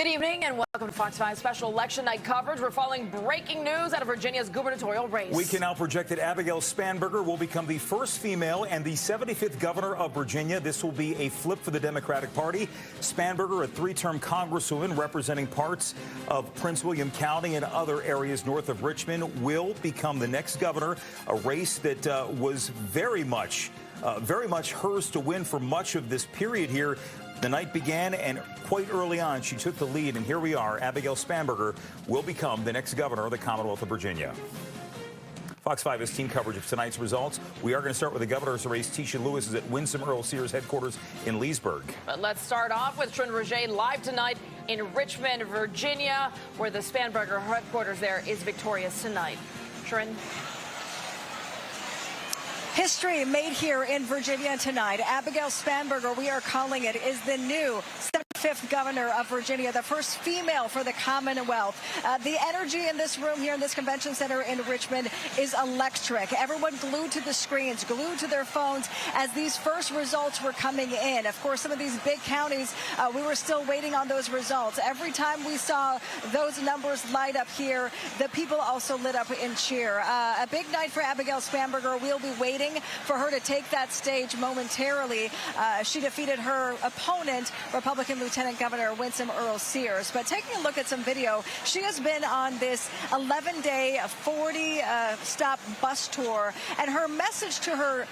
Good evening and welcome to Fox 5 special election night coverage. We're following breaking news out of Virginia's gubernatorial race. We can now project that Abigail Spanberger will become the first female and the 75th governor of Virginia. This will be a flip for the Democratic Party. Spanberger, a three-term congresswoman representing parts of Prince William County and other areas north of Richmond, will become the next governor, a race that was very much hers to win for much of this period here. The night began, and quite early on, she took the lead, and here we are. Abigail Spanberger will become the next governor of the Commonwealth of Virginia. Fox 5 has team coverage of tonight's results. We are going to start with the governor's race. Tisha Lewis is at Winsome Earle-Sears headquarters in Leesburg. But let's start off with Trin Roger live tonight in Richmond, Virginia, where the Spanberger headquarters there is victorious tonight. Trin. History made here in Virginia tonight. Abigail Spanberger, we are calling it, is the new 75th governor of Virginia, the first female for the Commonwealth. The energy in this room here in this convention center in Richmond is electric. Everyone glued to the screens, glued to their phones as these first results were coming in. Of course, some of these big counties, we were still waiting on those results. Every time we saw those numbers light up here, the people also lit up in cheer. A big night for Abigail Spanberger. We'll be waiting for her to take that stage momentarily. She defeated her opponent, Republican Lieutenant Governor Winsome Earle-Sears. But taking a look at some video, she has been on this 11-day, 40-stop bus tour, and her message to her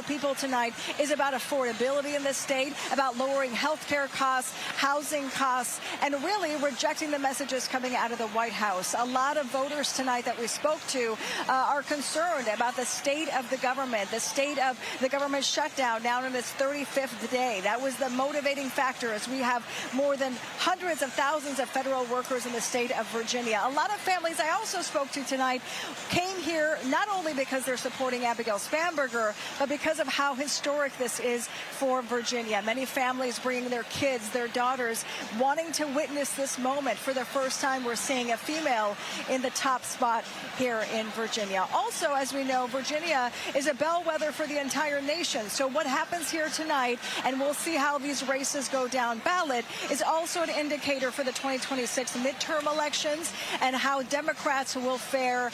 people tonight is about affordability in this state, about lowering health care costs, housing costs, and really rejecting the messages coming out of the White House. A lot of voters tonight that we spoke to are concerned about the state of the government, the state of the government shutdown now in its 35th day. That was the motivating factor, as we have more than hundreds of thousands of federal workers in the state of Virginia. A lot of families I also spoke to tonight came here not only because they're supporting Abigail Spanberger, but because of how historic this is for Virginia. Many families bringing their kids, their daughters, wanting to witness this moment. For the first time, we're seeing a female in the top spot here in Virginia. Also, as we know, Virginia is a bellwether for the entire nation. So what happens here tonight, and we'll see how these races go down ballot, is also an indicator for the 2026 midterm elections and how Democrats will fare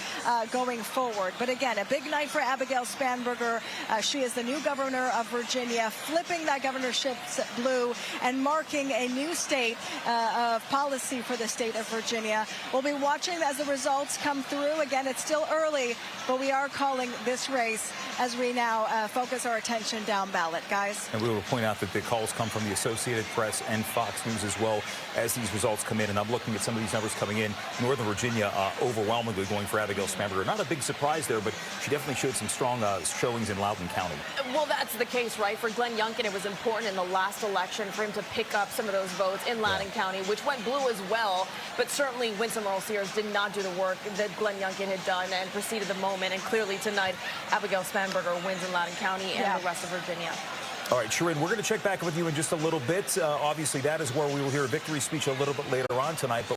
going forward. But again, a big night for Abigail Spanberger. She is the new governor of Virginia, flipping that governorship blue and marking a new state of policy for the state of Virginia. We'll be watching as the results come through. Again, it's still early, but we are calling this race as we now focus our attention down ballot, guys. And we will point out that the calls come from the Associated Press and Fox News as well as these results come in. And I'm looking at some of these numbers coming in. Northern Virginia overwhelmingly going for Abigail Spanberger. Not a big surprise there, but she definitely showed some strong showings in Loudoun County. Well, that's the case, right? For Glenn Youngkin, it was important in the last election for him to pick up some of those votes in Loudoun County, which went blue as well. But certainly Winsome Earle-Sears did not do the work that Glenn Youngkin had done and preceded the moment. And clearly tonight, Abigail Spanberger wins in Loudoun County and the rest of Virginia. All right, Sharon, we're going to check back with you in just a little bit. Obviously, that is where we will hear a victory speech a little bit later on tonight. But